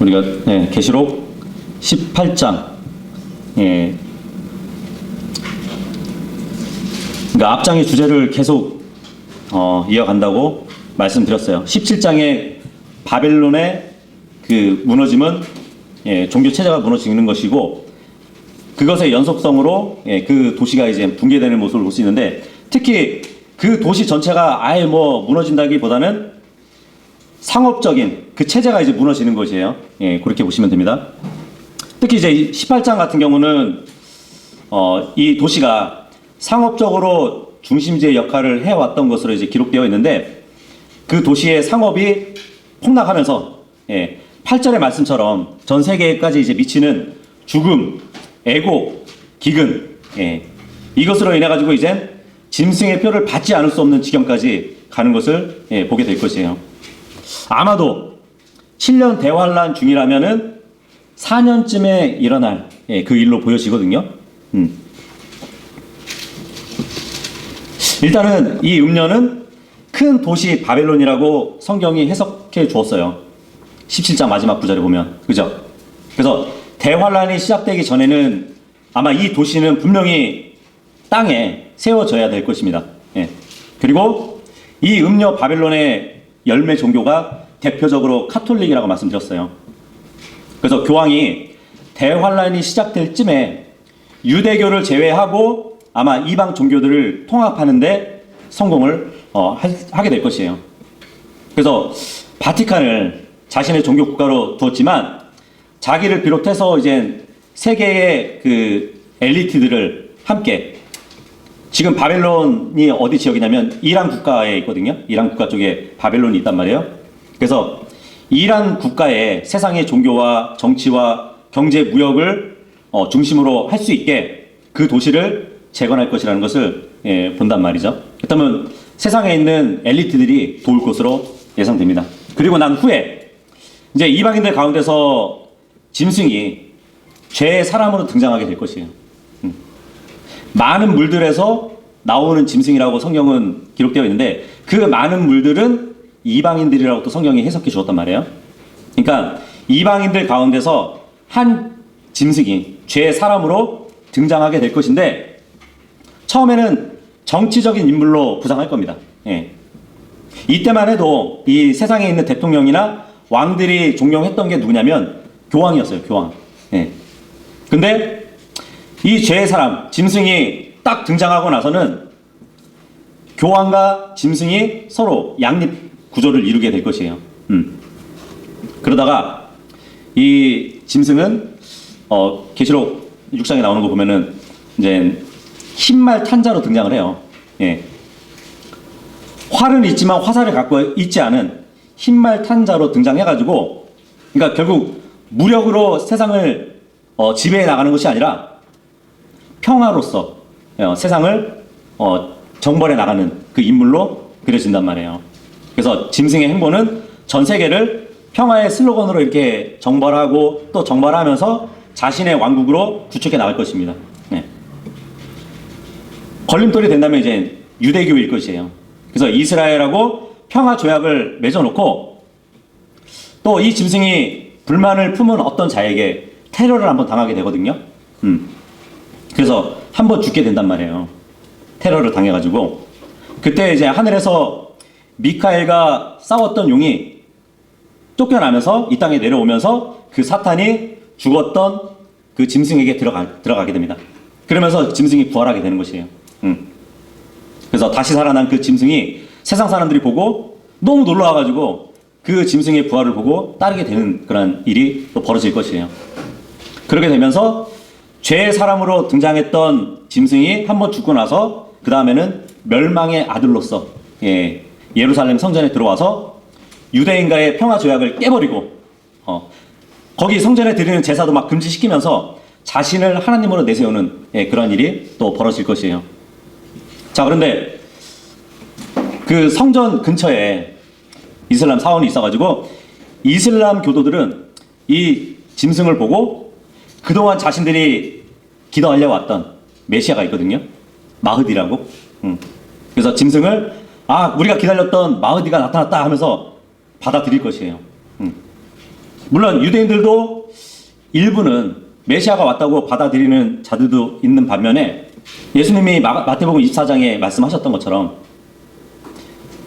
우리가 계시록 18장, 그러니까 앞장의 주제를 계속 이어간다고 말씀드렸어요. 17장의 바벨론의 그 무너짐은 종교 체제가 무너지는 것이고, 그것의 연속성으로 그 도시가 이제 붕괴되는 모습을 볼 수 있는데, 특히 그 도시 전체가 아예 뭐 무너진다기보다는 상업적인 그 체제가 이제 무너지는 것이에요. 그렇게 보시면 됩니다. 특히 이제 18장 같은 경우는 이 도시가 상업적으로 중심지의 역할을 해왔던 것으로 이제 기록되어 있는데, 그 도시의 상업이 폭락하면서 8절의 말씀처럼 전 세계까지 이제 미치는 죽음, 애고, 기근, 이것으로 인해 가지고 이제 짐승의 표를 받지 않을 수 없는 지경까지 가는 것을 보게 될 것이에요. 아마도 7년 대환란 중이라면은 4년쯤에 일어날 그 일로 보여지거든요. 일단은 이 음녀는 큰 도시 바벨론이라고 성경이 해석해 주었어요. 17장 마지막 구절에 보면, 그죠? 그래서 대환란이 시작되기 전에는 아마 이 도시는 분명히 땅에 세워져야 될 것입니다. 그리고 이 음녀 바벨론의 열매 종교가 대표적으로 카톨릭이라고 말씀드렸어요. 그래서 교황이 대환란이 시작될 쯤에 유대교를 제외하고 아마 이방 종교들을 통합하는데 성공을 하게 될 것이에요. 그래서 바티칸을 자신의 종교 국가로 두었지만, 자기를 비롯해서 이제 세계의 그 엘리트들을 함께, 지금 바벨론이 어디 지역이냐면 이란 국가에 있거든요. 이란 국가 쪽에 바벨론이 있단 말이에요. 그래서 이란 국가의 세상의 종교와 정치와 경제, 무역을 중심으로 할 수 있게 그 도시를 재건할 것이라는 것을 본단 말이죠. 그렇다면 세상에 있는 엘리트들이 도울 것으로 예상됩니다. 그리고 난 후에 이제 이방인들 가운데서 짐승이 죄의 사람으로 등장하게 될 것이에요. 많은 물들에서 나오는 짐승이라고 성경은 기록되어 있는데, 그 많은 물들은 이방인들이라고 또 성경이 해석해 주었단 말이에요. 그러니까 이방인들 가운데서 한 짐승이 죄의 사람으로 등장하게 될 것인데, 처음에는 정치적인 인물로 부상할 겁니다. 이때만 해도 이 세상에 있는 대통령이나 왕들이 존경했던 게 누구냐면 교황이었어요. 교황. 근데 이 죄의 사람, 짐승이 딱 등장하고 나서는 교황과 짐승이 서로 양립 구조를 이루게 될 것이에요. 그러다가 이 짐승은 계시록 6장에 나오는 거 보면은 이제 흰말 탄자로 등장을 해요. 활은 있지만 화살을 갖고 있지 않은 흰말 탄자로 등장해가지고, 그러니까 결국 무력으로 세상을 지배해 나가는 것이 아니라 평화로서 세상을 정벌해 나가는 그 인물로 그려진단 말이에요. 그래서 짐승의 행보는 전 세계를 평화의 슬로건으로 이렇게 정벌하고 또 정벌하면서 자신의 왕국으로 구축해 나갈 것입니다. 걸림돌이 된다면 이제 유대교일 것이에요. 그래서 이스라엘하고 평화 조약을 맺어놓고, 또 이 짐승이 불만을 품은 어떤 자에게 테러를 한번 당하게 되거든요. 그래서 한번 죽게 된단 말이에요. 테러를 당해가지고. 그때 이제 하늘에서 미카엘과 싸웠던 용이 쫓겨나면서 이 땅에 내려오면서 그 사탄이 죽었던 그 짐승에게 들어가게 됩니다. 그러면서 짐승이 부활하게 되는 것이에요. 그래서 다시 살아난 그 짐승이 세상 사람들이 보고 너무 놀라워가지고 그 짐승의 부활을 보고 따르게 되는 그런 일이 또 벌어질 것이에요. 그렇게 되면서 죄의 사람으로 등장했던 짐승이 한번 죽고 나서 그 다음에는 멸망의 아들로서 예루살렘 성전에 들어와서 유대인과의 평화 조약을 깨버리고 거기 성전에 드리는 제사도 막 금지시키면서 자신을 하나님으로 내세우는 그런 일이 또 벌어질 것이에요. 자, 그런데 그 성전 근처에 이슬람 사원이 있어가지고 이슬람 교도들은 이 짐승을 보고 그동안 자신들이 기도하려 왔던 메시아가 있거든요. 마흐디라고. 그래서 짐승을 우리가 기다렸던 마흐디가 나타났다 하면서 받아들일 것이에요. 물론 유대인들도 일부는 메시아가 왔다고 받아들이는 자들도 있는 반면에 예수님이 마태복음 24장에 말씀하셨던 것처럼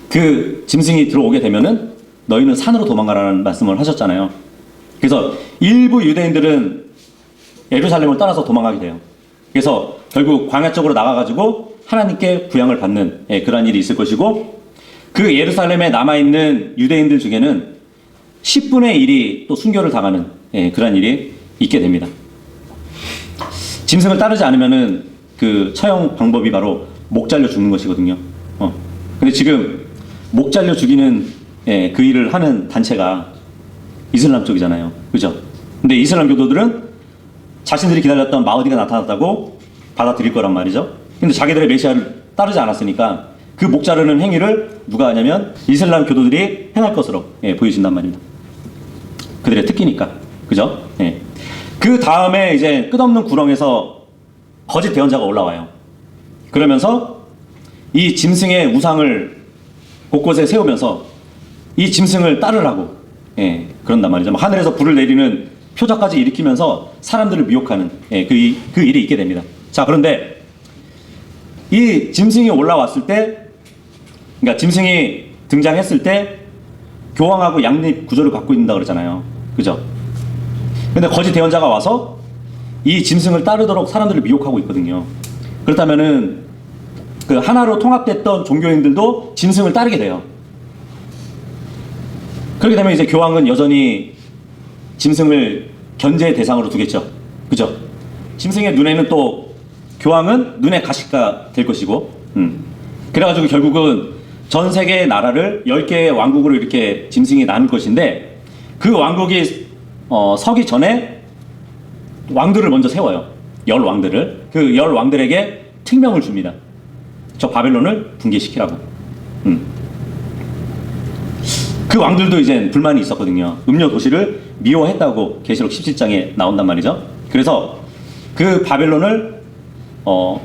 그 짐승이 들어오게 되면은 너희는 산으로 도망가라는 말씀을 하셨잖아요. 그래서 일부 유대인들은 예루살렘을 떠나서 도망가게 돼요. 그래서 결국 광야 쪽으로 나가가지고 하나님께 부양을 받는 그러한 일이 있을 것이고, 그 예루살렘에 남아있는 유대인들 중에는 10분의 1이 또 순교를 당하는 그러한 일이 있게 됩니다. 짐승을 따르지 않으면은 그 처형 방법이 바로 목 잘려 죽는 것이거든요. 근데 지금 목 잘려 죽이는 그 일을 하는 단체가 이슬람 쪽이잖아요. 그죠? 근데 이슬람 교도들은 자신들이 기다렸던 마흐디가 나타났다고 받아들일 거란 말이죠. 근데 자기들의 메시아를 따르지 않았으니까 그 목 자르는 행위를 누가 하냐면 이슬람 교도들이 행할 것으로 보여진단 말입니다. 그들의 특기니까. 그죠? 그 다음에 이제 끝없는 구렁에서 거짓 대언자가 올라와요. 그러면서 이 짐승의 우상을 곳곳에 세우면서 이 짐승을 따르라고 그런단 말이죠. 하늘에서 불을 내리는 표적까지 일으키면서 사람들을 미혹하는 그 일이 있게 됩니다. 자, 그런데 이 짐승이 올라왔을 때, 그러니까 짐승이 등장했을 때 교황하고 양립 구조를 갖고 있는다 그러잖아요. 그죠? 근데 거짓 대언자가 와서 이 짐승을 따르도록 사람들을 미혹하고 있거든요. 그렇다면은 그 하나로 통합됐던 종교인들도 짐승을 따르게 돼요. 그렇게 되면 이제 교황은 여전히 짐승을 견제의 대상으로 두겠죠. 그죠? 짐승의 눈에는 또 교황은 눈의 가시가 될 것이고, 그래가지고 결국은 전 세계의 나라를 10개의 왕국으로 이렇게 짐승이 나눌 것인데, 그 왕국이 서기 전에 왕들을 먼저 세워요. 10왕들을. 그 10왕들에게 특명을 줍니다. 저 바벨론을 붕괴시키라고. 그 왕들도 이제 불만이 있었거든요. 음료 도시를 미워했다고 계시록 17장에 나온단 말이죠. 그래서 그 바벨론을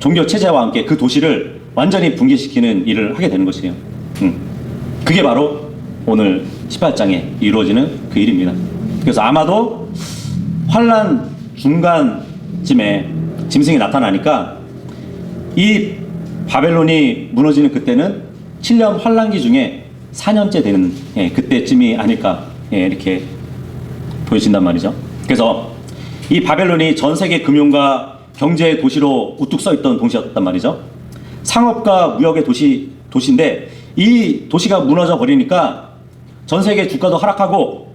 종교 체제와 함께 그 도시를 완전히 붕괴시키는 일을 하게 되는 것이에요. 그게 바로 오늘 18장에 이루어지는 그 일입니다. 그래서 아마도 환란 중간쯤에 짐승이 나타나니까 이 바벨론이 무너지는 그때는 7년 환란기 중에 4년째 되는 그때쯤이 아닐까 이렇게 보여진단 말이죠. 그래서 이 바벨론이 전 세계 금융과 경제의 도시로 우뚝 서 있던 도시였단 말이죠. 상업과 무역의 도시인데 이 도시가 무너져 버리니까 전 세계 주가도 하락하고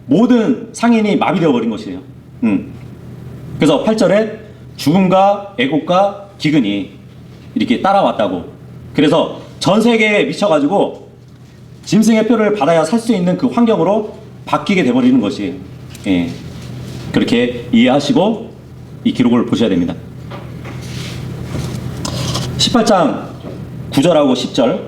모든 상인이 마비되어 버린 것이에요. 그래서 8절에 죽음과 애곡과 기근이 이렇게 따라왔다고. 그래서 전 세계에 미쳐가지고 짐승의 표를 받아야 살 수 있는 그 환경으로 바뀌게 돼버리는 것이에요. 그렇게 이해하시고 이 기록을 보셔야 됩니다. 18장 9절하고 10절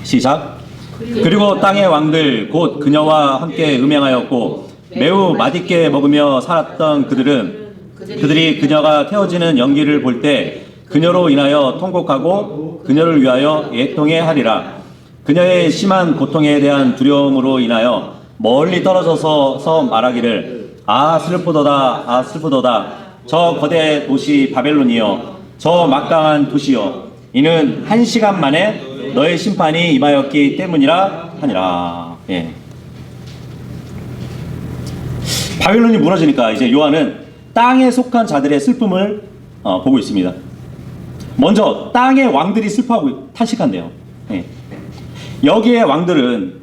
시작. 그리고 땅의 왕들 곧 그녀와 함께 음행하였고 매우 맛있게 먹으며 살았던 그들이 그녀가 태워지는 연기를 볼 때 그녀로 인하여 통곡하고 그녀를 위하여 애통해 하리라. 그녀의 심한 고통에 대한 두려움으로 인하여 멀리 떨어져서 말하기를 아 슬프도다 아 슬프도다 저 거대 도시 바벨론이여 저 막강한 도시여 이는 1시간 만에 너의 심판이 임하였기 때문이라 하니라. 바벨론이 무너지니까 이제 요한은 땅에 속한 자들의 슬픔을 보고 있습니다. 먼저 땅의 왕들이 슬퍼하고 탄식한대요. 여기에 왕들은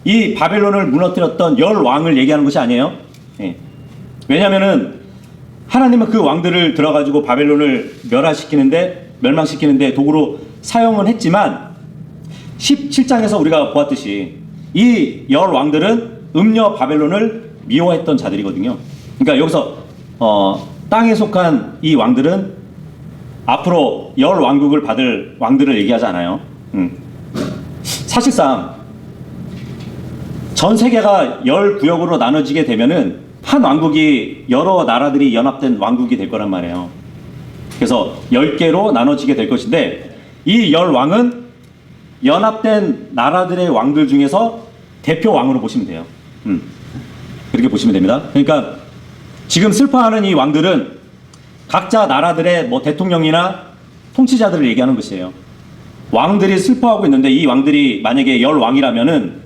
이 바벨론을 무너뜨렸던 10왕을 얘기하는 것이 아니에요. 왜냐하면은 하나님은 그 왕들을 들어가지고 바벨론을 멸망시키는데 도구로 사용은 했지만 17장에서 우리가 보았듯이 이 10왕들은 음녀 바벨론을 미워했던 자들이거든요. 그러니까 여기서 땅에 속한 이 왕들은 앞으로 10왕국을 받을 왕들을 얘기하지 않아요. 사실상 전 세계가 10구역으로 나눠지게 되면은 한 왕국이 여러 나라들이 연합된 왕국이 될 거란 말이에요. 그래서 10개로 나눠지게 될 것인데 이 10왕은 연합된 나라들의 왕들 중에서 대표 왕으로 보시면 돼요. 그렇게 보시면 됩니다. 그러니까 지금 슬퍼하는 이 왕들은 각자 나라들의 뭐 대통령이나 통치자들을 얘기하는 것이에요. 왕들이 슬퍼하고 있는데 이 왕들이 만약에 열 왕이라면은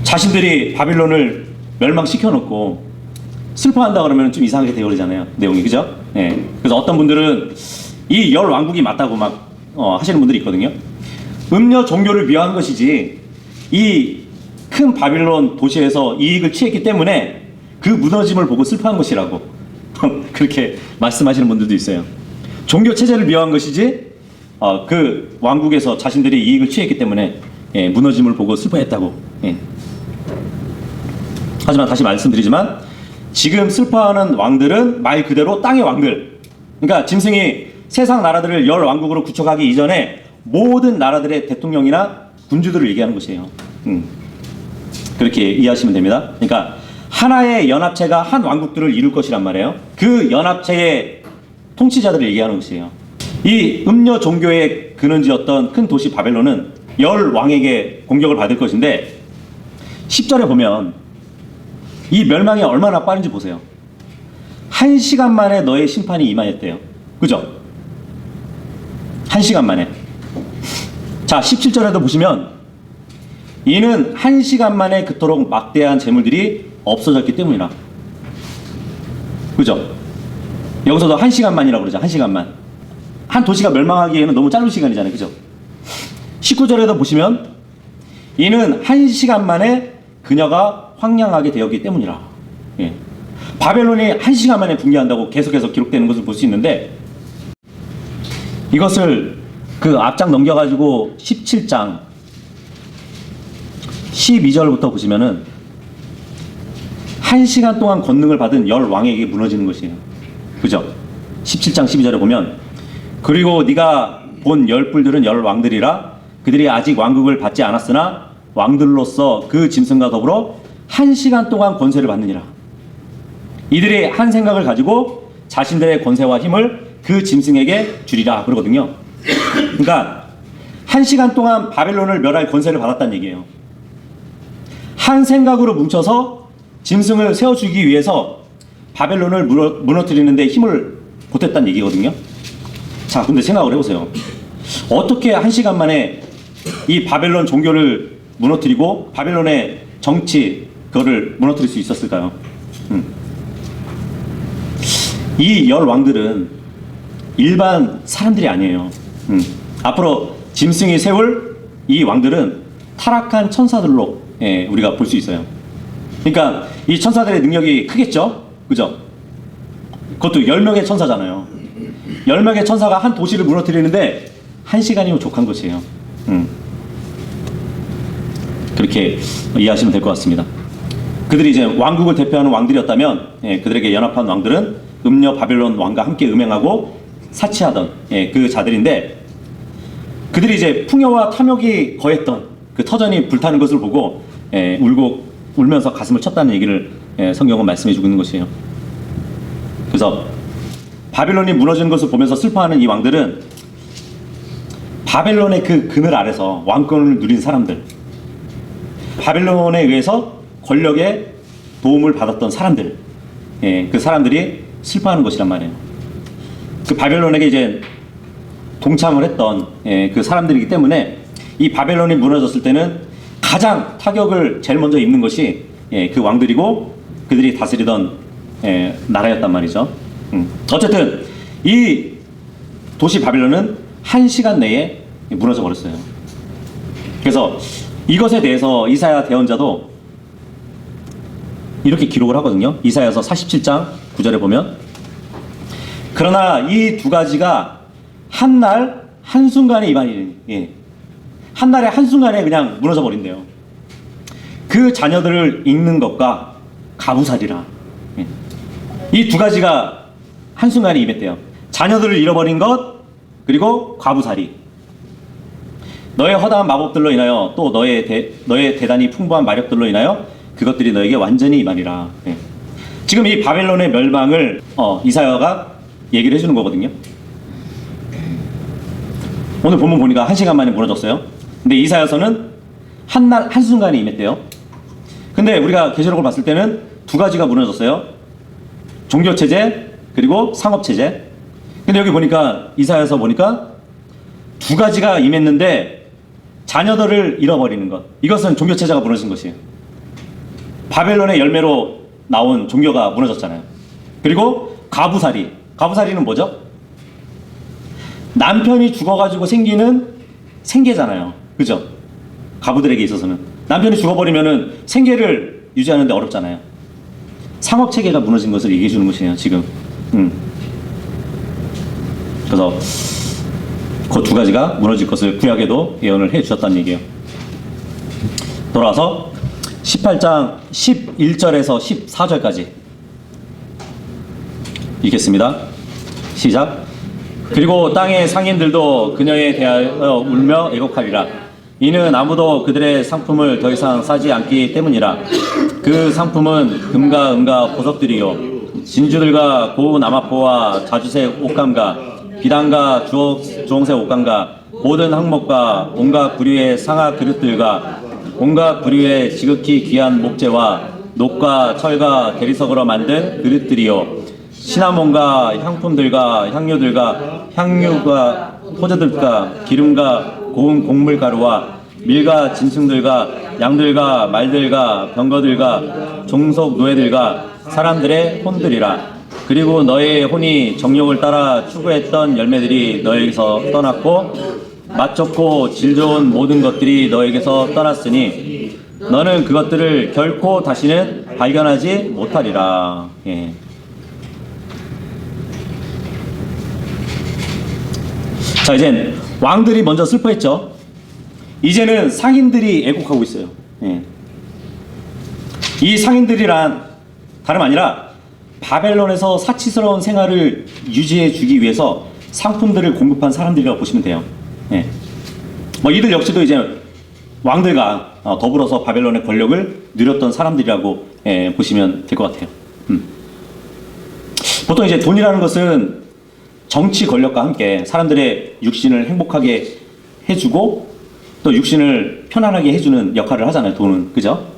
자신들이 바빌론을 멸망시켜 놓고 슬퍼한다 그러면 좀 이상하게 되어버리잖아요. 내용이 그죠? 예. 그래서 어떤 분들은 이 열 왕국이 맞다고 막 하시는 분들이 있거든요. 음녀 종교를 미워한 것이지 이 큰 바빌론 도시에서 이익을 취했기 때문에 그 무너짐을 보고 슬퍼한 것이라고 그렇게 말씀하시는 분들도 있어요. 종교 체제를 미워한 것이지 그 왕국에서 자신들이 이익을 취했기 때문에 무너짐을 보고 슬퍼했다고. 하지만 다시 말씀드리지만 지금 슬퍼하는 왕들은 말 그대로 땅의 왕들. 그러니까 짐승이 세상 나라들을 열 왕국으로 구축하기 이전에 모든 나라들의 대통령이나 군주들을 얘기하는 것이에요. 그렇게 이해하시면 됩니다. 그러니까 하나의 연합체가 한 왕국들을 이룰 것이란 말이에요. 그 연합체의 통치자들을 얘기하는 것이에요. 이 음녀 종교의 근원지였던 큰 도시 바벨론은 열 왕에게 공격을 받을 것인데 10절에 보면 이 멸망이 얼마나 빠른지 보세요. 1시간 만에 너의 심판이 임하였대요. 그죠? 1시간 만에. 자, 17절에도 보시면 이는 1시간 만에 그토록 막대한 재물들이 없어졌기 때문이라. 그죠? 여기서도 1시간만이라고 그러죠. 1시간만. 한 도시가 멸망하기에는 너무 짧은 시간이잖아요. 그죠? 19절에도 보시면 이는 1시간 만에 그녀가 황량하게 되었기 때문이라. 예. 바벨론이 1시간 만에 붕괴한다고 계속해서 기록되는 것을 볼 수 있는데 이것을 그 앞장 넘겨가지고 17장 12절부터 보시면은 1시간 동안 권능을 받은 열 왕에게 무너지는 것이에요. 그죠? 17장 12절에 보면 그리고 네가 본 열 뿔들은 열 왕들이라 그들이 아직 왕국을 받지 않았으나 왕들로서 그 짐승과 더불어 1시간 동안 권세를 받느니라. 이들이 한 생각을 가지고 자신들의 권세와 힘을 그 짐승에게 주리라 그러거든요. 그러니까 1시간 동안 바벨론을 멸할 권세를 받았다는 얘기예요. 한 생각으로 뭉쳐서 짐승을 세워주기 위해서 바벨론을 무너뜨리는 데 힘을 보탰다는 얘기거든요. 자, 근데 생각을 해보세요. 어떻게 1시간 만에 이 바벨론 종교를 무너뜨리고 바벨론의 정치 그거를 무너뜨릴 수 있었을까요? 이 열 왕들은 일반 사람들이 아니에요. 앞으로 짐승이 세울 이 왕들은 타락한 천사들로 우리가 볼 수 있어요. 그러니까 이 천사들의 능력이 크겠죠? 그죠? 그것도 10명의 천사잖아요. 10명의 천사가 한 도시를 무너뜨리는데 1시간이면 족한 것이에요. 그렇게 이해하시면 될 것 같습니다. 그들이 이제 왕국을 대표하는 왕들이었다면 그들에게 연합한 왕들은 음녀 바벨론 왕과 함께 음행하고 사치하던 그 자들인데 그들이 이제 풍요와 탐욕이 거했던 그 터전이 불타는 것을 보고 울면서 가슴을 쳤다는 얘기를 성경은 말씀해주고 있는 것이에요. 그래서 바벨론이 무너지는 것을 보면서 슬퍼하는 이 왕들은 바벨론의 그 그늘 아래서 왕권을 누린 사람들, 바벨론에 의해서 권력의 도움을 받았던 사람들, 그 사람들이 슬퍼하는 것이란 말이에요. 그 바벨론에게 이제 동참을 했던 그 사람들이기 때문에 이 바벨론이 무너졌을 때는 가장 타격을 제일 먼저 입는 것이 그 왕들이고 그들이 다스리던 나라였단 말이죠. 어쨌든 이 도시 바벨론은 1시간 내에 무너져 버렸어요. 그래서 이것에 대해서 이사야 대언자도 이렇게 기록을 하거든요. 이사야서 47장 9절에 보면 그러나 이 두 가지가 한 날 한순간에 이만이 한날에 한순간에 그냥 무너져 버린대요. 그 자녀들을 잃는 것과 가부살이라. 이 두 가지가 한순간에 임했대요. 자녀들을 잃어버린 것 그리고 과부살이. 너의 허다한 마법들로 인하여 또 너의 대단히 풍부한 마력들로 인하여 그것들이 너에게 완전히 임하리라. 지금 이 바벨론의 멸망을 이사야가 얘기를 해주는 거거든요. 오늘 본문 보니까 1시간 만에 무너졌어요. 근데 이사야서는 한날 한순간에 임했대요. 근데 우리가 계시록을 봤을 때는 두 가지가 무너졌어요. 종교체제 그리고 상업체제. 근데 여기 보니까 이사야서 보니까 두 가지가 임했는데 자녀들을 잃어버리는 것. 이것은 종교체제가 무너진 것이에요. 바벨론의 열매로 나온 종교가 무너졌잖아요. 그리고 가부살이. 가부살이는 뭐죠? 남편이 죽어가지고 생기는 생계잖아요. 그죠? 가부들에게 있어서는. 남편이 죽어버리면은 생계를 유지하는데 어렵잖아요. 상업체계가 무너진 것을 얘기해 주는 것이에요, 지금. 그래서 그 두 가지가 무너질 것을 구약에도 예언을 해 주셨다는 얘기예요. 돌아와서 18장 11절에서 14절까지 읽겠습니다. 시작. 그리고 땅의 상인들도 그녀에 대하여 울며 애곡하리라. 이는 아무도 그들의 상품을 더 이상 사지 않기 때문이라. 그 상품은 금과 은과 보석들이요 진주들과 고운 나마포와 자주색 옷감과 비단과 주홍색 옷감과 모든 항목과 온갖 부류의 상하 그릇들과 온갖 부류의 지극히 귀한 목재와 녹과 철과 대리석으로 만든 그릇들이요 시나몬과 향품들과 향료들과 향유가 포도들과 기름과 고운 곡물가루와 밀과 짐승들과 양들과 말들과 병거들과 종속 노예들과 사람들의 혼들이라. 그리고 너의 혼이 정욕을 따라 추구했던 열매들이 너에게서 떠났고 맛 좋고 질 좋은 모든 것들이 너에게서 떠났으니 너는 그것들을 결코 다시는 발견하지 못하리라. 예. 자, 이젠 왕들이 먼저 슬퍼했죠. 이제는 상인들이 애곡하고 있어요. 예. 이 상인들이란 다름 아니라 바벨론에서 사치스러운 생활을 유지해 주기 위해서 상품들을 공급한 사람들이라고 보시면 돼요. 예. 뭐 이들 역시도 이제 왕들과 더불어서 바벨론의 권력을 누렸던 사람들이라고 보시면 될 것 같아요. 보통 이제 돈이라는 것은 정치 권력과 함께 사람들의 육신을 행복하게 해주고 또 육신을 편안하게 해주는 역할을 하잖아요. 돈은. 그죠?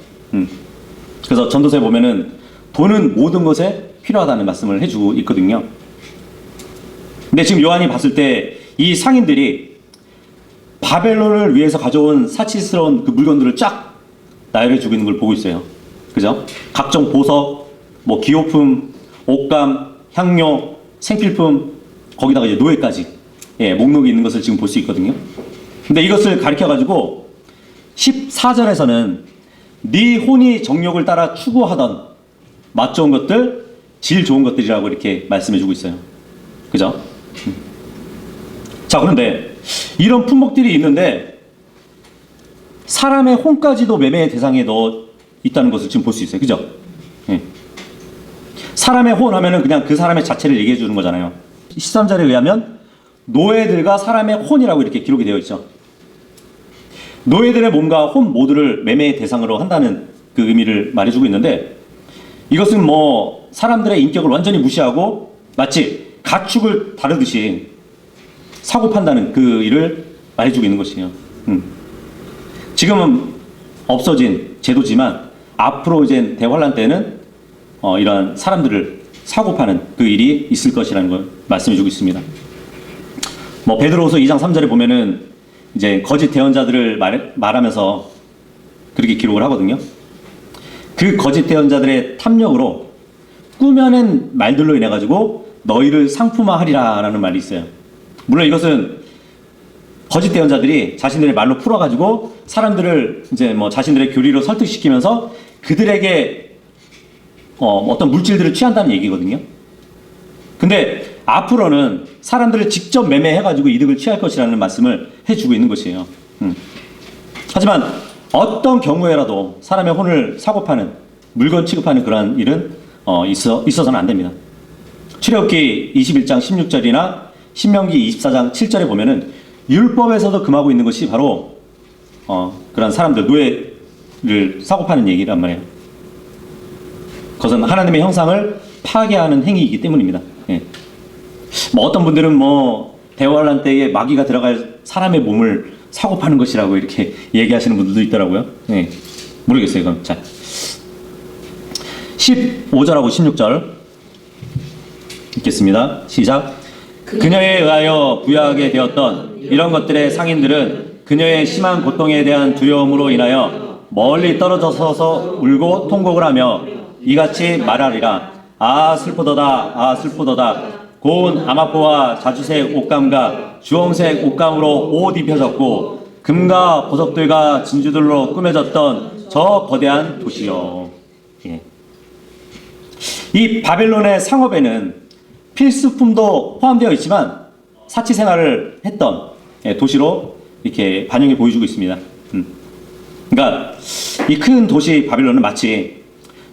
그래서 전도서에 보면은 돈은 모든 것에 필요하다는 말씀을 해주고 있거든요. 근데 지금 요한이 봤을 때 이 상인들이 바벨론을 위해서 가져온 사치스러운 그 물건들을 쫙 나열해 주고 있는 걸 보고 있어요. 그죠? 각종 보석, 뭐 기호품, 옷감, 향료, 생필품, 거기다가 이제 노예까지 목록이 있는 것을 지금 볼 수 있거든요. 근데 이것을 가리켜가지고 14절에서는 네 혼이 정욕을 따라 추구하던 맛 좋은 것들, 질 좋은 것들이라고 이렇게 말씀해주고 있어요. 그죠? 자, 그런데 이런 품목들이 있는데 사람의 혼까지도 매매의 대상에 넣어 있다는 것을 지금 볼 수 있어요. 그죠? 예. 사람의 혼 하면은 그냥 그 사람의 자체를 얘기해 주는 거잖아요. 13절에 의하면 노예들과 사람의 혼이라고 이렇게 기록이 되어 있죠. 노예들의 몸과 혼 모두를 매매의 대상으로 한다는 그 의미를 말해주고 있는데 이것은 뭐 사람들의 인격을 완전히 무시하고 마치 가축을 다루듯이 사고 판다는 그 일을 말해주고 있는 것이에요. 지금은 없어진 제도지만 앞으로 이제 대환란 때는 이러한 사람들을 사고 파는 그 일이 있을 것이라는 걸 말씀해주고 있습니다. 뭐 베드로후서 2장 3절에 보면은 이제 거짓 대언자들을 말하면서 그렇게 기록을 하거든요. 그 거짓 대언자들의 탐욕으로 꾸며낸 말들로 인해 가지고 너희를 상품화하리라라는 말이 있어요. 물론 이것은 거짓 대언자들이 자신들의 말로 풀어가지고 사람들을 이제 뭐 자신들의 교리로 설득시키면서 그들에게 어떤 물질들을 취한다는 얘기거든요. 근데 앞으로는 사람들을 직접 매매해가지고 이득을 취할 것이라는 말씀을 해주고 있는 것이에요. 하지만 어떤 경우에라도 사람의 혼을 사고 파는 물건 취급하는 그러한 일은 있어서는 안 됩니다. 출애굽기 21장 16절이나 신명기 24장 7절에 보면은 율법에서도 금하고 있는 것이 바로 그런 사람들 노예를 사고 파는 얘기란 말이에요. 그것은 하나님의 형상을 파괴하는 행위이기 때문입니다. 예. 뭐 어떤 분들은 뭐 대환란 때에 마귀가 들어갈 사람의 몸을 사고 파는 것이라고 이렇게 얘기하시는 분들도 있더라고요. 예. 모르겠어요. 그럼 자 15절하고 16절 읽겠습니다. 시작. 그녀에 의하여 부유하게 되었던 이런 것들의 상인들은 그녀의 심한 고통에 대한 두려움으로 인하여 멀리 떨어져서 울고 통곡을 하며 이같이 말하리라. 아 슬프도다, 아 슬프도다. 고운 아마포와 자주색 옷감과 주홍색 옷감으로 옷 입혀졌고 금과 보석들과 진주들로 꾸며졌던 저 거대한 도시요. 예. 이 바벨론의 상업에는 필수품도 포함되어 있지만 사치 생활을 했던 도시로 이렇게 반영해 보여주고 있습니다. 그러니까 이 큰 도시 바벨론은 마치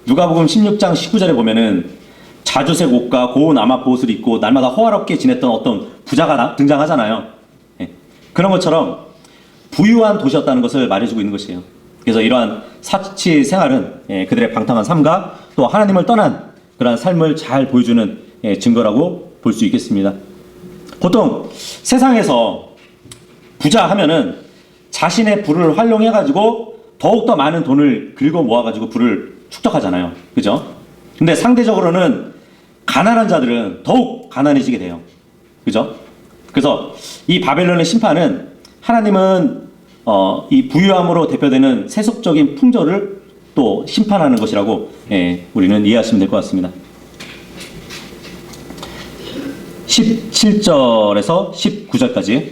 누가복음 16장 19절에 보면은 자주색 옷과 고운 아마포 옷을 입고 날마다 호화롭게 지냈던 어떤 부자가 등장하잖아요. 그런 것처럼 부유한 도시였다는 것을 말해주고 있는 것이에요. 그래서 이러한 사치 생활은 그들의 방탕한 삶과 또 하나님을 떠난 그러한 삶을 잘 보여주는 증거라고 볼 수 있겠습니다. 보통 세상에서 부자 하면은 자신의 부를 활용해가지고 더욱더 많은 돈을 긁어 모아가지고 부를 축적하잖아요. 그죠? 근데 상대적으로는 가난한 자들은 더욱 가난해지게 돼요. 그죠? 그래서 이 바벨론의 심판은 하나님은 이 부유함으로 대표되는 세속적인 풍조를 또 심판하는 것이라고 우리는 이해하시면 될 것 같습니다. 17절에서 19절까지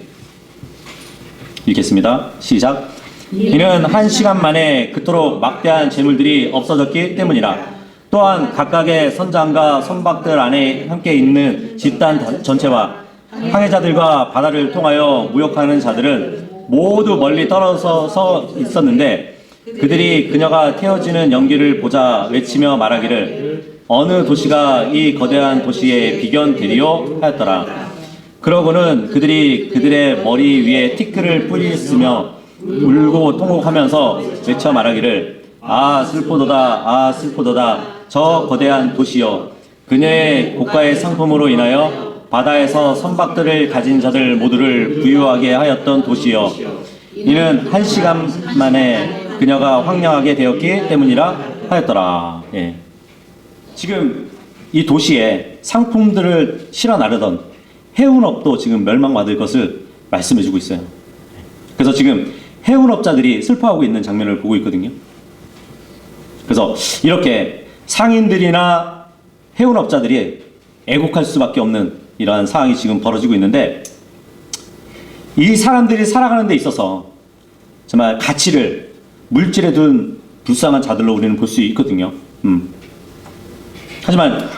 읽겠습니다. 시작. 이는 한 시간 만에 그토록 막대한 재물들이 없어졌기 때문이라. 또한 각각의 선장과 선박들 안에 함께 있는 집단 전체와 항해자들과 바다를 통하여 무역하는 자들은 모두 멀리 떨어져서 있었는데 그들이 그녀가 태워지는 연기를 보자 외치며 말하기를 어느 도시가 이 거대한 도시에 비견되리요 하였더라. 그러고는 그들이 그들의 머리 위에 티끌을 뿌리으며 울고 통곡하면서 외쳐 말하기를 아 슬프도다, 아 슬프도다. 저 거대한 도시여, 그녀의 고가의 상품으로 인하여 바다에서 선박들을 가진 자들 모두를 부유하게 하였던 도시여, 이는 한 시간 만에 그녀가 황량하게 되었기 때문이라 하였더라. 예. 지금 이 도시에 상품들을 실어 나르던 해운업도 지금 멸망받을 것을 말씀해주고 있어요. 그래서 지금 해운업자들이 슬퍼하고 있는 장면을 보고 있거든요. 그래서 이렇게 상인들이나 해운업자들이 애곡할 수밖에 없는 이러한 상황이 지금 벌어지고 있는데, 이 사람들이 살아가는 데 있어서 정말 가치를 물질에 둔 불쌍한 자들로 우리는 볼 수 있거든요. 하지만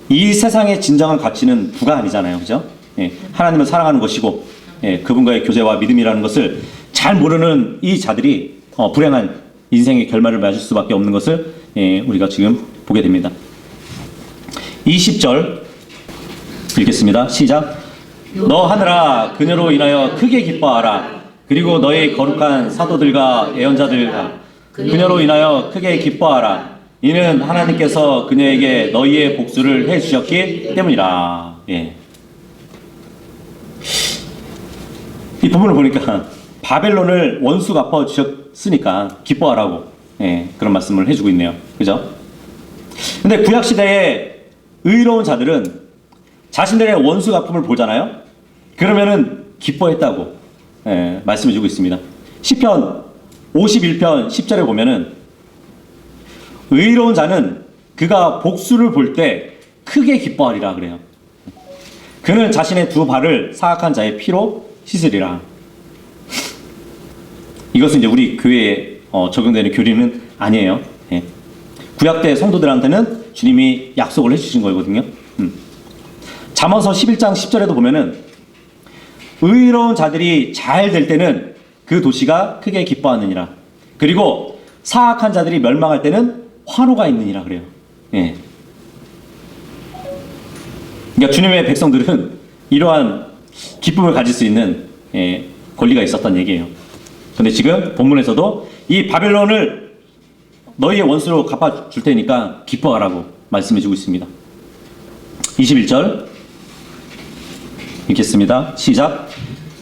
이 세상의 진정한 가치는 부가 아니잖아요. 그죠? 예, 하나님을 사랑하는 것이고, 예, 그분과의 교제와 믿음이라는 것을 잘 모르는 이 자들이 불행한 인생의 결말을 맞을 수밖에 없는 것을 우리가 지금 보게 됩니다. 20절 읽겠습니다. 시작. 너 하늘아 그녀로 인하여 크게 기뻐하라. 그리고 너의 거룩한 사도들과 예언자들아 그녀로 인하여 크게 기뻐하라. 이는 하나님께서 그녀에게 너희의 복수를 해주셨기 때문이라. 예. 이 부분을 보니까 바벨론을 원수 갚아 주셨으니까 기뻐하라고 그런 말씀을 해주고 있네요. 그죠? 근데 구약시대에 의로운 자들은 자신들의 원수 갚음을 보잖아요. 그러면은 기뻐했다고 말씀해주고 있습니다. 시편 51편 10절에 보면은 의로운 자는 그가 복수를 볼 때 크게 기뻐하리라 그래요. 그는 자신의 두 발을 사악한 자의 피로 씻으리라. 이것은 이제 우리 교회에 적용되는 교리는 아니에요. 예. 구약대 성도들한테는 주님이 약속을 해주신 거거든요. 잠언서 11장 10절에도 보면은 의로운 자들이 잘 될 때는 그 도시가 크게 기뻐하느니라. 그리고 사악한 자들이 멸망할 때는 환호가 있느니라 그래요. 예. 그러니까 주님의 백성들은 이러한 기쁨을 가질 수 있는 권리가 있었던 얘기예요. 근데 지금 본문에서도 이 바벨론을 너희의 원수로 갚아줄 테니까 기뻐하라고 말씀해주고 있습니다. 21절 읽겠습니다. 시작.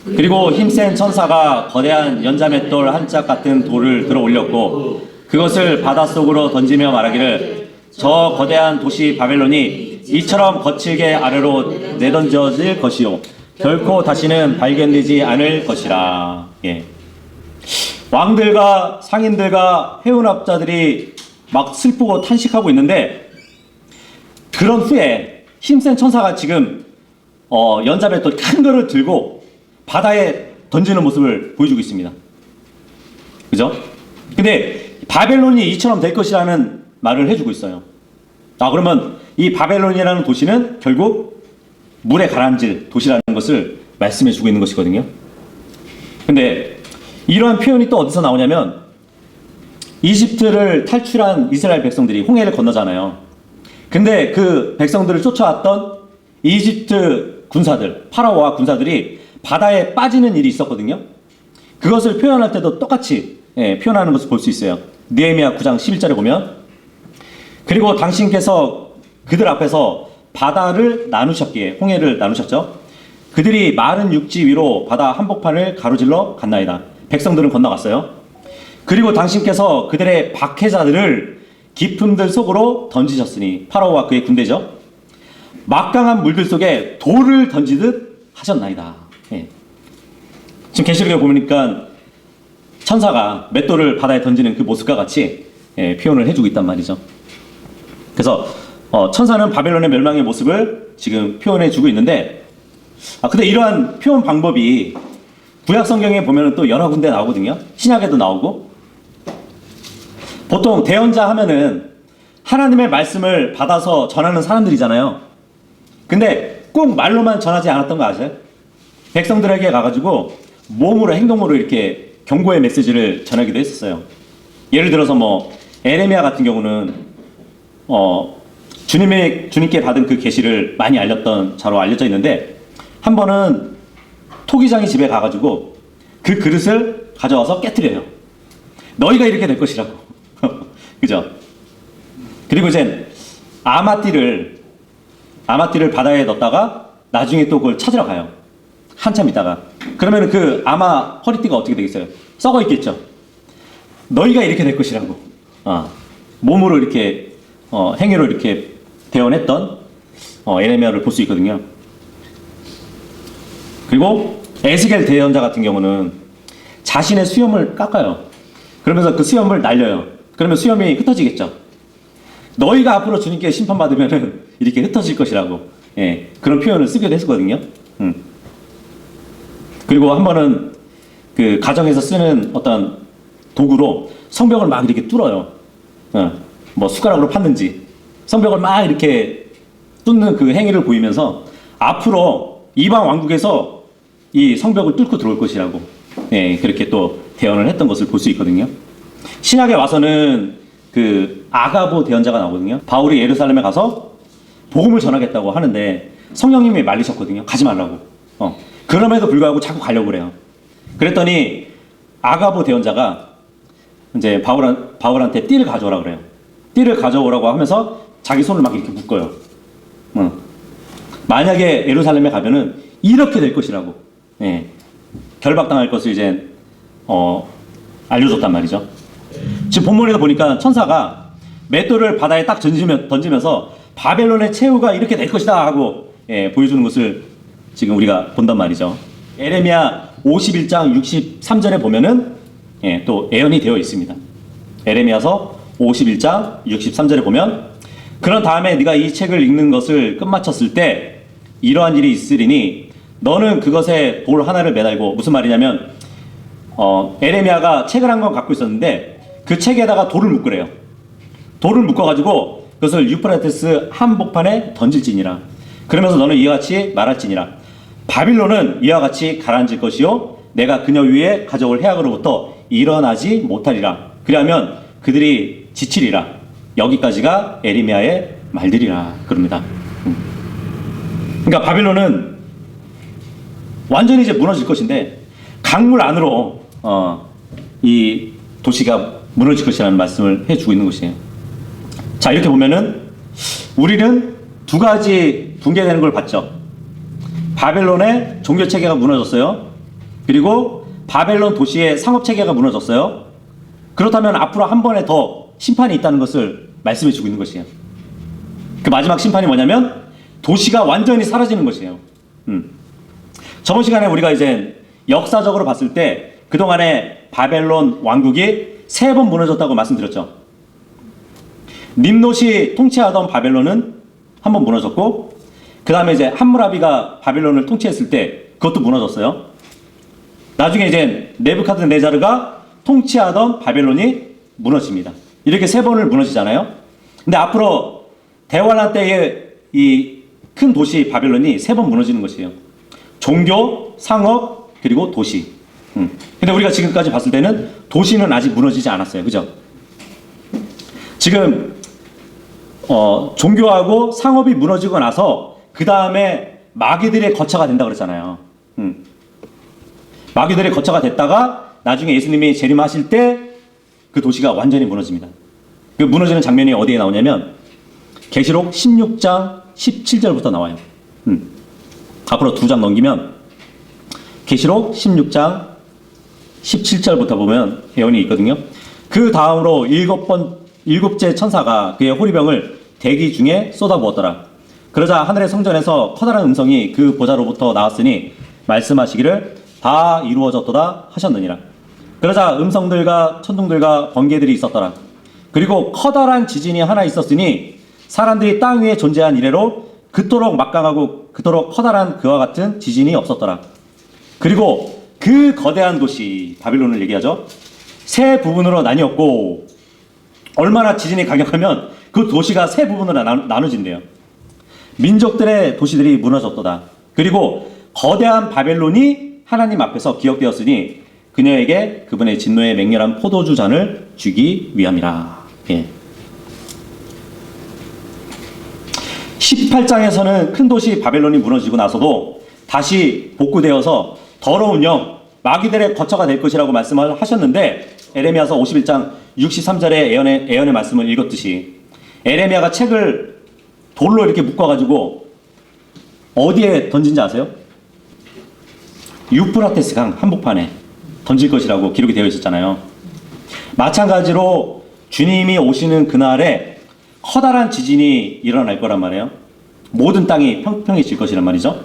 그리고 힘센 천사가 거대한 연자맷돌 한 짝 같은 돌을 들어 올렸고 그것을 바닷속으로 던지며 말하기를 저 거대한 도시 바벨론이 이처럼 거칠게 아래로 내던져질 것이요 결코 다시는 발견되지 않을 것이라. 예. 왕들과 상인들과 해운업자들이 막 슬프고 탄식하고 있는데, 그런 후에 힘센 천사가 지금 연잡에 또 큰 거를 들고 바다에 던지는 모습을 보여주고 있습니다. 그죠? 근데 바벨론이 이처럼 될 것이라는 말을 해주고 있어요. 그러면 이 바벨론이라는 도시는 결국 물에 가라앉을 도시라는 것을 말씀해주고 있는 것이거든요. 근데 이러한 표현이 또 어디서 나오냐면, 이집트를 탈출한 이스라엘 백성들이 홍해를 건너잖아요. 근데 그 백성들을 쫓아왔던 이집트 군사들, 파라오와 군사들이 바다에 빠지는 일이 있었거든요. 그것을 표현할 때도 똑같이 표현하는 것을 볼 수 있어요. 느헤미야 9장 11절에 보면, 그리고 당신께서 그들 앞에서 바다를 나누셨기에, 홍해를 나누셨죠. 그들이 마른 육지 위로 바다 한복판을 가로질러 갔나이다. 백성들은 건너갔어요. 그리고 당신께서 그들의 박해자들을 깊음들 속으로 던지셨으니, 파라오와 그의 군대죠. 막강한 물들 속에 돌을 던지듯 하셨나이다. 예. 지금 계시록에 보니까 천사가 맷돌을 바다에 던지는 그 모습과 같이 표현을 해주고 있단 말이죠. 그래서 천사는 바벨론의 멸망의 모습을 지금 표현해주고 있는데, 근데 이러한 표현 방법이 구약 성경에 보면 또 여러 군데 나오거든요. 신약에도 나오고. 보통 대언자 하면은 하나님의 말씀을 받아서 전하는 사람들이잖아요. 근데 꼭 말로만 전하지 않았던 거 아세요? 백성들에게 가가지고 몸으로, 행동으로 이렇게 경고의 메시지를 전하기도 했었어요. 예를 들어서 에레미야 같은 경우는 주님께 받은 그 계시를 많이 알렸던 자로 알려져 있는데, 한 번은 토기장이 집에 가가지고 그 그릇을 가져와서 깨트려요. 너희가 이렇게 될 것이라고. 그죠? 그리고 이제 아마띠를 바다에 넣었다가 나중에 또 그걸 찾으러 가요. 한참 있다가. 그러면 그 아마 허리띠가 어떻게 되겠어요? 썩어 있겠죠. 너희가 이렇게 될 것이라고. 몸으로 이렇게 행위로 이렇게 대언했던 에레미야를 볼 수 있거든요. 그리고 에스겔 대언자 같은 경우는 자신의 수염을 깎아요. 그러면서 그 수염을 날려요. 그러면 수염이 흩어지겠죠. 너희가 앞으로 주님께 심판받으면 이렇게 흩어질 것이라고, 그런 표현을 쓰기도 했었거든요. 그리고 한 번은 그 가정에서 쓰는 어떤 도구로 성벽을 막 이렇게 뚫어요. 숟가락으로 팠는지 성벽을 막 이렇게 뚫는 그 행위를 보이면서 앞으로 이방 왕국에서 이 성벽을 뚫고 들어올 것이라고, 그렇게 또 대언을 했던 것을 볼 수 있거든요. 신약에 와서는 그 아가보 대언자가 나오거든요. 바울이 예루살렘에 가서 복음을 전하겠다고 하는데 성령님이 말리셨거든요. 가지 말라고. 그럼에도 불구하고 자꾸 가려고 그래요. 그랬더니 아가보 대언자가 이제 바울한테 띠를 가져오라 그래요. 띠를 가져오라고 하면서 자기 손을 막 이렇게 묶어요. 만약에 예루살렘에 가면은 이렇게 될 것이라고, 결박당할 것을 이제 알려줬단 말이죠. 지금 본문에도 보니까 천사가 맷돌을 바다에 딱 던지면서 바벨론의 최후가 이렇게 될 것이다 하고 보여주는 것을 지금 우리가 본단 말이죠. 에레미야 51장 63절에 보면은 또 예언이 되어 있습니다. 에레미야서 51장 63절에 보면, 그런 다음에 네가 이 책을 읽는 것을 끝마쳤을 때 이러한 일이 있으리니 너는 그것에 돌 하나를 매달고, 무슨 말이냐면 에레미야가 책을 한 권 갖고 있었는데 그 책에다가 돌을 묶으래요. 돌을 묶어가지고 그것을 유프라테스 한복판에 던질지니라. 그러면서 너는 이와 같이 말할지니라. 바빌론은 이와 같이 가라앉을 것이요 내가 그녀 위에 가져올 해악으로부터 일어나지 못하리라. 그리하면 그들이 지치리라. 여기까지가 에레미야의 말들이라 그럽니다. 그러니까 바빌론은 완전히 이제 무너질 것인데 강물 안으로 이 도시가 무너질 것이라는 말씀을 해주고 있는 것이에요. 자, 이렇게 보면은 우리는 두 가지 붕괴되는 걸 봤죠. 바벨론의 종교 체계가 무너졌어요. 그리고 바벨론 도시의 상업 체계가 무너졌어요. 그렇다면 앞으로 한 번에 더 심판이 있다는 것을 말씀해 주고 있는 것이에요. 그 마지막 심판이 뭐냐면 도시가 완전히 사라지는 것이에요. 저번 시간에 우리가 이제 역사적으로 봤을 때 그동안에 바벨론 왕국이 3번 무너졌다고 말씀드렸죠. nim롯이 통치하던 바벨론은 한 번 무너졌고, 그 다음에 이제 함무라비가 바벨론을 통치했을 때 그것도 무너졌어요. 나중에 이제 네부카드네자르가 통치하던 바벨론이 무너집니다. 이렇게 3번을 무너지잖아요. 근데 앞으로 대환란 때의 이 큰 도시 바벨론이 3번 무너지는 것이에요. 종교, 상업, 그리고 도시. 근데 우리가 지금까지 봤을 때는 도시는 아직 무너지지 않았어요. 그죠? 지금 종교하고 상업이 무너지고 나서 그 다음에 마귀들의 거처가 된다 그랬잖아요. 마귀들의 거처가 됐다가 나중에 예수님이 재림하실 때 그 도시가 완전히 무너집니다. 그 무너지는 장면이 어디에 나오냐면 계시록 16장 17절부터 나와요. 앞으로 2장 넘기면 계시록 16장 17절부터 보면 예언이 있거든요. 그 다음으로 7째 천사가 그의 호리병을 대기 중에 쏟아부었더라. 그러자 하늘의 성전에서 커다란 음성이 그 보좌로부터 나왔으니 말씀하시기를 다 이루어졌도다 하셨느니라. 그러자 음성들과 천둥들과 번개들이 있었더라. 그리고 커다란 지진이 하나 있었으니 사람들이 땅 위에 존재한 이래로 그토록 막강하고 그토록 커다란 그와 같은 지진이 없었더라. 그리고 그 거대한 도시 바빌론을 얘기하죠. 3 부분으로 나뉘었고, 얼마나 지진이 강력하면 그 도시가 3 부분으로 나눠진대요. 민족들의 도시들이 무너졌도다. 그리고 거대한 바벨론이 하나님 앞에서 기억되었으니 그녀에게 그분의 진노의 맹렬한 포도주 잔을 주기 위함이라. 예. 18장에서는 큰 도시 바벨론이 무너지고 나서도 다시 복구되어서 더러운 영, 마귀들의 거처가 될 것이라고 말씀을 하셨는데, 에레미야서 51장 63절의 예언의 말씀을 읽었듯이 에레미야가 책을 돌로 이렇게 묶어가지고 어디에 던진지 아세요? 유프라테스 강 한복판에 던질 것이라고 기록이 되어 있었잖아요. 마찬가지로 주님이 오시는 그날에 커다란 지진이 일어날 거란 말이에요. 모든 땅이 평평해질 것이란 말이죠.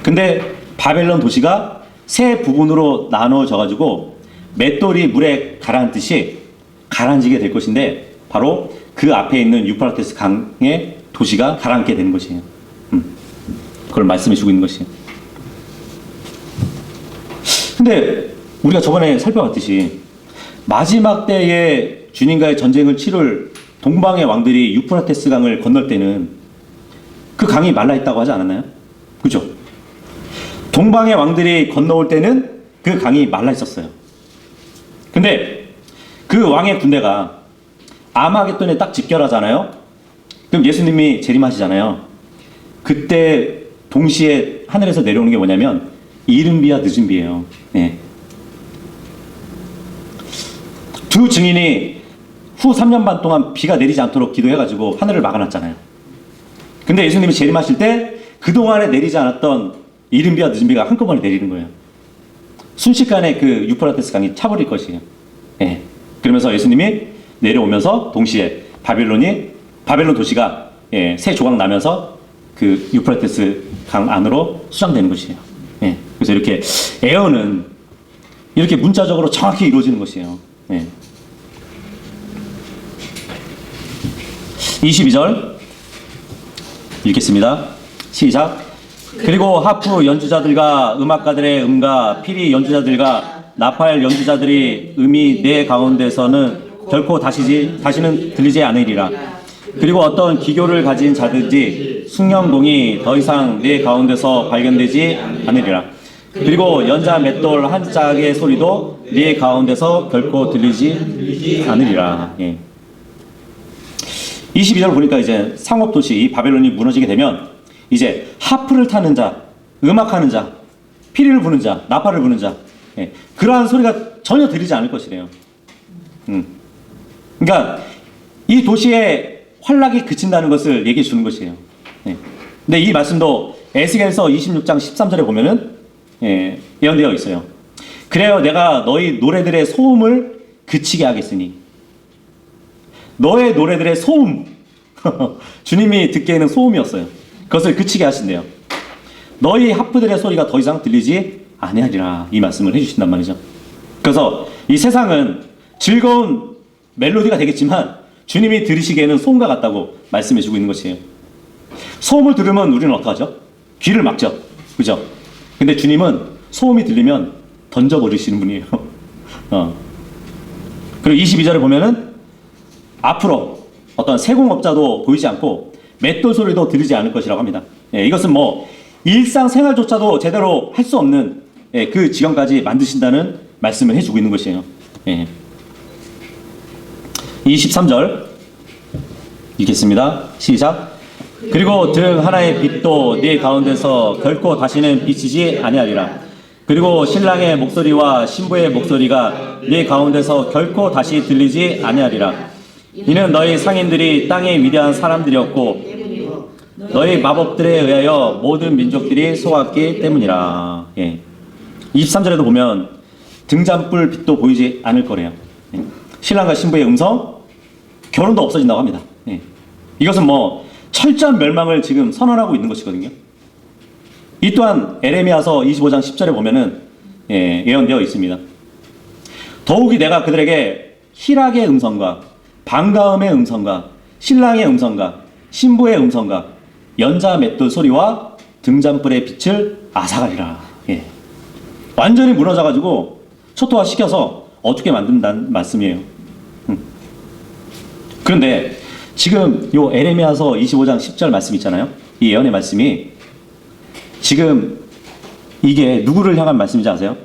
근데 바벨론 도시가 3 부분으로 나눠져 가지고 맷돌이 물에 가라앉듯이 가라앉게 될 것인데, 바로 그 앞에 있는 유프라테스 강의 도시가 가라앉게 되는 것이에요. 그걸 말씀해 주고 있는 것이에요. 근데 우리가 저번에 살펴봤듯이 마지막 때에 주님과의 전쟁을 치룰 동방의 왕들이 유프라테스 강을 건널 때는 그 강이 말라 있다고 하지 않았나요? 그죠? 동방의 왕들이 건너올 때는 그 강이 말라 있었어요. 근데 그 왕의 군대가 아마겟돈에 딱 집결하잖아요. 그럼 예수님이 재림하시잖아요. 그때 동시에 하늘에서 내려오는 게 뭐냐면 이른 비와 늦은 비예요. 네. 2 증인이 후 3년 반 동안 비가 내리지 않도록 기도해가지고 하늘을 막아놨잖아요. 근데 예수님이 재림하실 때 그동안에 내리지 않았던 이른 비와 늦은 비가 한꺼번에 내리는 거예요. 순식간에 그 유프라테스 강이 차버릴 것이에요. 예. 그러면서 예수님이 내려오면서 동시에 바벨론 도시가 3 조각 나면서 그 유프라테스 강 안으로 수장되는 것이에요. 예. 그래서 이렇게 예언은 이렇게 문자적으로 정확히 이루어지는 것이에요. 예. 22절 읽겠습니다. 시작. 그리고 하프 연주자들과 음악가들의 음과 피리 연주자들과 나팔 연주자들이 음이 내 가운데서는 결코 다시는 들리지 않으리라. 그리고 어떤 기교를 가진 자든지 숭령동이 더 이상 내 가운데서 발견되지 않으리라. 그리고 연자 맷돌 한 짝의 소리도 네 가운데서 결코 들리지 않으리라. 예. 22절 보니까 이제 상업도시 이 바벨론이 무너지게 되면 이제 하프를 타는 자, 음악하는 자, 피리를 부는 자, 나팔을 부는 자, 예. 그러한 소리가 전혀 들리지 않을 것이래요. 그러니까 이 도시의 활락이 그친다는 것을 얘기해 주는 것이에요. 예. 근데 이 말씀도 에스겔서 26장 13절에 보면은 예언되어 있어요. 그래요, 내가 너희 노래들의 소음을 그치게 하겠으니. 너의 노래들의 소음, 주님이 듣기에는 소음이었어요. 그것을 그치게 하신대요. 너희 하프들의 소리가 더 이상 들리지 아니하리라, 이 말씀을 해주신단 말이죠. 그래서 이 세상은 즐거운 멜로디가 되겠지만 주님이 들으시기에는 소음과 같다고 말씀해주고 있는 것이에요. 소음을 들으면 우리는 어떡하죠? 귀를 막죠. 그죠? 근데 주님은 소음이 들리면 던져버리시는 분이에요. 그리고 22절에 보면은 앞으로 어떤 세공업자도 보이지 않고 맷돌 소리도 들리지 않을 것이라고 합니다. 예, 이것은 뭐 일상생활조차도 제대로 할 수 없는 그 지경까지 만드신다는 말씀을 해주고 있는 것이에요. 예. 23절 읽겠습니다. 시작. 그리고 등 하나의 빛도 네 가운데서 결코 다시는 비치지 아니하리라. 그리고 신랑의 목소리와 신부의 목소리가 네 가운데서 결코 다시 들리지 아니하리라. 이는 너희 상인들이 땅의 위대한 사람들이었고 너희 마법들에 의하여 모든 민족들이 속았기 때문이라. 예. 23절에도 보면 등잔불 빛도 보이지 않을 거래요. 예. 신랑과 신부의 음성, 결혼도 없어진다고 합니다. 예. 이것은 뭐 철저한 멸망을 지금 선언하고 있는 것이거든요. 이 또한 에레미야서 25장 10절에 보면은 예언되어 있습니다. 더욱이 내가 그들에게 희락의 음성과 반가움의 음성과 신랑의 음성과 신부의 음성과 연자 맷돌 소리와 등잔불의 빛을 앗아가리라. 예. 완전히 무너져가지고 초토화 시켜서 어떻게 만든다는 말씀이에요. 그런데 지금 요 에레미야서 25장 10절 말씀 있잖아요. 이 예언의 말씀이 지금 이게 누구를 향한 말씀인지 아세요?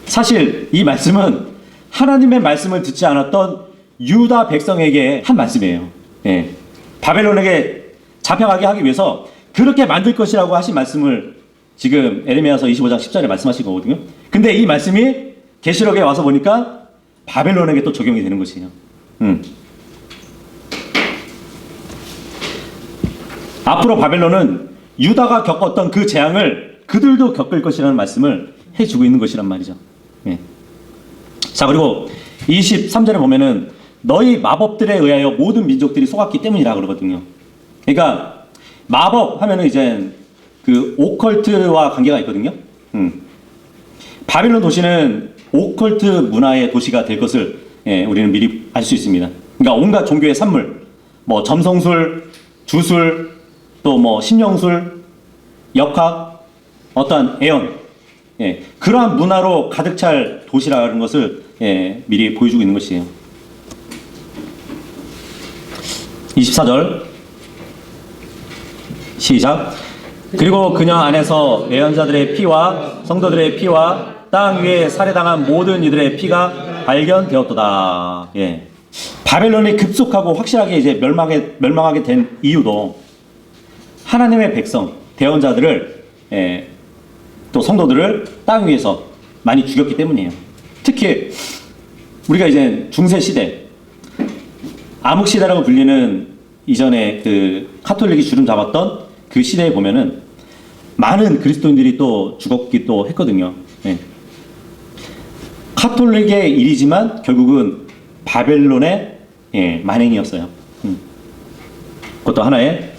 사실 이 말씀은 하나님의 말씀을 듣지 않았던 유다 백성에게 한 말씀이에요. 예. 바벨론에게 잡혀가게 하기 위해서 그렇게 만들 것이라고 하신 말씀을 지금 에레미야서 25장 10절에 말씀하신 거거든요. 근데 이 말씀이 계시록에 와서 보니까 바벨론에게 또 적용이 되는 것이에요. 앞으로 바벨론은 유다가 겪었던 그 재앙을 그들도 겪을 것이라는 말씀을 해주고 있는 것이란 말이죠. 예. 자, 그리고 23절에 보면은 너희 마법들에 의하여 모든 민족들이 속았기 때문이라 그러거든요. 그러니까 마법 하면은 이제 그 오컬트와 관계가 있거든요. 바빌론 도시는 오컬트 문화의 도시가 될 것을 우리는 미리 알 수 있습니다. 그러니까 온갖 종교의 산물, 뭐 점성술, 주술, 또 뭐 신령술, 역학, 어떠한 애언, 그러한 문화로 가득 찰 도시라는 것을 미리 보여주고 있는 것이에요. 24절 시작. 그리고 그녀 안에서 예언자들의 피와 성도들의 피와 땅 위에 살해당한 모든 이들의 피가 발견되었도다. 예. 바벨론이 급속하고 확실하게 이제 멸망하게 된 이유도 하나님의 백성, 대언자들을 또 성도들을 땅 위에서 많이 죽였기 때문이에요. 특히 우리가 이제 중세 시대, 암흑 시대라고 불리는 이전에 그 카톨릭이 주름 잡았던 그 시대에 보면은 많은 그리스도인들이 또 죽었기도 했거든요. 예. 카톨릭의 일이지만 결국은 바벨론의 만행이었어요. 그것도 하나의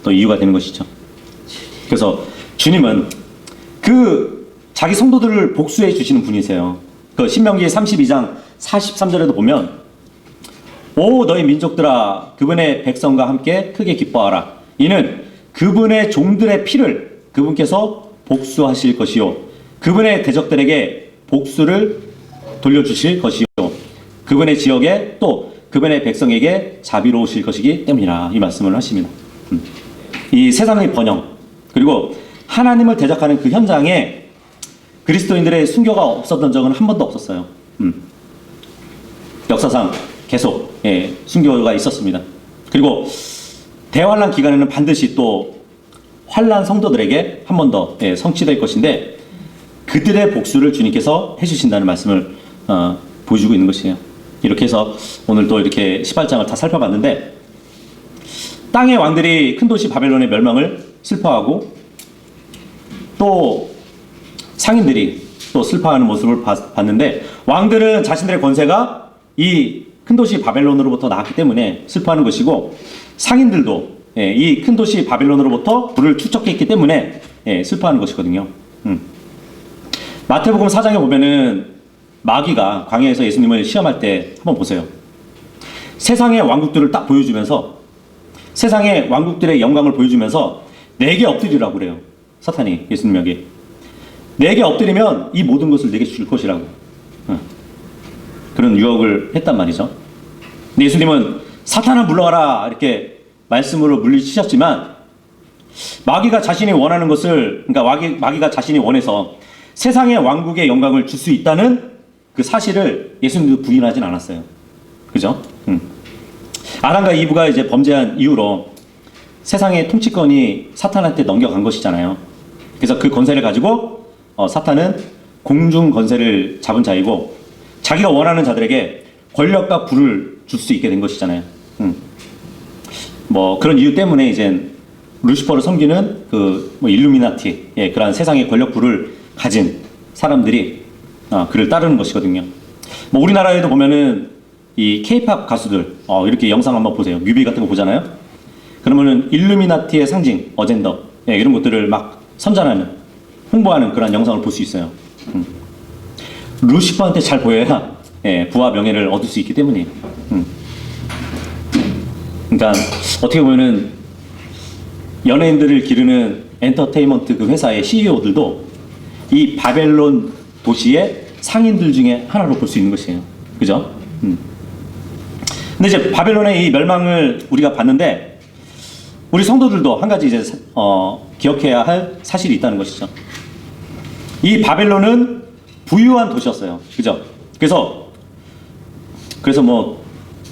또 이유가 되는 것이죠. 그래서 주님은 그 자기 성도들을 복수해 주시는 분이세요. 그 신명기 32장 43절에도 보면 오 너희 민족들아 그분의 백성과 함께 크게 기뻐하라. 이는 그분의 종들의 피를 그분께서 복수하실 것이요 그분의 대적들에게 복수를 돌려주실 것이요 그분의 지역에 또 그분의 백성에게 자비로우실 것이기 때문이라 이 말씀을 하십니다. 이 세상의 번영 그리고 하나님을 대적하는 그 현장에 그리스도인들의 순교가 없었던 적은 한 번도 없었어요. 역사상 계속 순교가 있었습니다. 그리고 대환란 기간에는 반드시 또 환란 성도들에게 한 번 더 성취될 것인데 그들의 복수를 주님께서 해주신다는 말씀을 보여주고 있는 것이에요. 이렇게 해서 오늘 또 이렇게 18장을 다 살펴봤는데 땅의 왕들이 큰 도시 바벨론의 멸망을 슬퍼하고 또 상인들이 또 슬퍼하는 모습을 봤는데 왕들은 자신들의 권세가 이 큰 도시 바벨론으로부터 나왔기 때문에 슬퍼하는 것이고, 상인들도 이 큰 도시 바벨론으로부터 불을 축적했기 때문에 슬퍼하는 것이거든요. 마태복음 4장에 보면은 마귀가 광야에서 예수님을 시험할 때 한번 보세요. 세상의 왕국들을 딱 보여주면서, 세상의 왕국들의 영광을 보여주면서 내게 엎드리라고 그래요. 사탄이 예수님에게. 내게 엎드리면 이 모든 것을 내게 줄 것이라고. 그런 유혹을 했단 말이죠. 근데 예수님은 사탄아 물러가라 이렇게 말씀으로 물리치셨지만, 마귀가 자신이 원하는 것을, 그러니까 마귀가 자신이 원해서 세상의 왕국의 영광을 줄 수 있다는 그 사실을 예수님도 부인하진 않았어요. 그죠? 아담과 이브가 이제 범죄한 이후로 세상의 통치권이 사탄한테 넘겨간 것이잖아요. 그래서 그 권세를 가지고 사탄은 공중 권세를 잡은 자이고, 자기가 원하는 자들에게 권력과 부를 줄 수 있게 된 것이잖아요. 뭐 그런 이유 때문에 이제 루시퍼를 섬기는 그 뭐 일루미나티, 그러한 세상의 권력 부를 가진 사람들이 그를 따르는 것이거든요. 뭐 우리나라에도 보면은 이 K-팝 가수들 이렇게 영상 한번 보세요. 뮤비 같은 거 보잖아요. 그러면은 일루미나티의 상징, 어젠더 이런 것들을 막 선전하는, 홍보하는 그런 영상을 볼 수 있어요. 루시퍼한테 잘 보여야 부와 명예를 얻을 수 있기 때문이에요. 그러니까 어떻게 보면은 연예인들을 기르는 엔터테인먼트 그 회사의 CEO들도 이 바벨론 도시의 상인들 중에 하나로 볼 수 있는 것이에요. 그죠? 근데 이제 바벨론의 이 멸망을 우리가 봤는데, 우리 성도들도 한 가지 이제 기억해야 할 사실이 있다는 것이죠. 이 바벨론은 부유한 도시였어요. 그죠? 그래서 뭐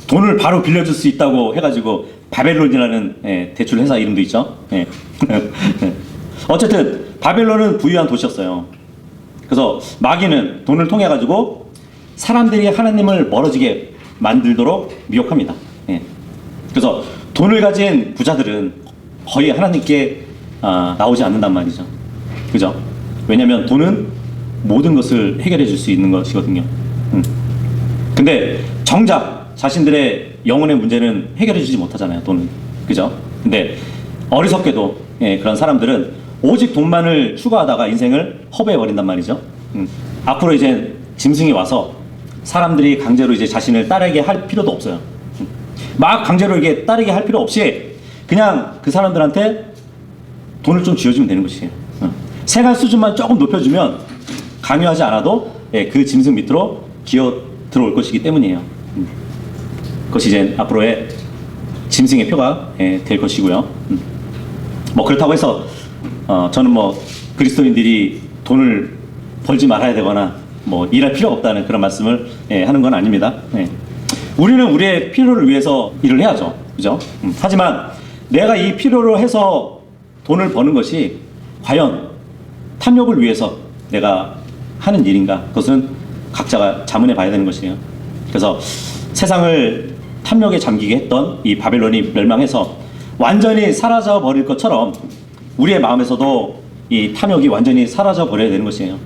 돈을 바로 빌려줄 수 있다고 해가지고 바벨론이라는 대출 회사 이름도 있죠. 어쨌든 바벨론은 부유한 도시였어요. 그래서 마귀는 돈을 통해 가지고 사람들이 하나님을 멀어지게 만들도록 미혹합니다. 그래서 돈을 가진 부자들은 거의 하나님께 나오지 않는단 말이죠. 그죠? 왜냐하면 돈은 모든 것을 해결해 줄 수 있는 것이거든요. 근데 정작 자신들의 영혼의 문제는 해결해 주지 못하잖아요, 돈은. 그죠? 근데 어리석게도 그런 사람들은 오직 돈만을 추구하다가 인생을 허비해 버린단 말이죠. 앞으로 이제 짐승이 와서 사람들이 강제로 이제 자신을 따르게 할 필요도 없어요. 막 강제로 이게 따르게 할 필요 없이 그냥 그 사람들한테 돈을 좀 쥐어주면 되는 것이에요. 생활 수준만 조금 높여주면 강요하지 않아도 그 짐승 밑으로 기어 들어올 것이기 때문이에요. 그것이 이제 앞으로의 짐승의 표가 될 것이고요. 뭐 그렇다고 해서 저는 뭐 그리스도인들이 돈을 벌지 말아야 되거나 뭐 일할 필요가 없다는 그런 말씀을 하는 건 아닙니다. 우리는 우리의 필요를 위해서 일을 해야죠. 그죠? 하지만 내가 이 필요로 해서 돈을 버는 것이 과연 탐욕을 위해서 내가 하는 일인가? 그것은 각자가 자문해 봐야 되는 것이에요. 그래서 세상을 탐욕에 잠기게 했던 이 바벨론이 멸망해서 완전히 사라져 버릴 것처럼 우리의 마음에서도 이 탐욕이 완전히 사라져 버려야 되는 것이에요.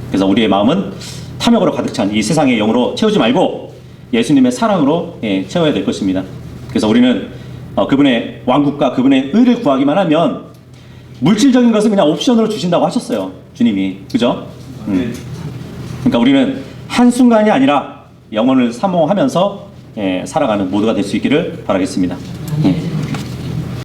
그래서 우리의 마음은 탐욕으로 가득 찬 이 세상의 영으로 채우지 말고 예수님의 사랑으로 채워야 될 것입니다. 그래서 우리는 그분의 왕국과 그분의 의를 구하기만 하면 물질적인 것은 그냥 옵션으로 주신다고 하셨어요, 주님이. 그죠? 그러니까 우리는 한순간이 아니라 영혼을 사모하면서 살아가는 모두가 될 수 있기를 바라겠습니다.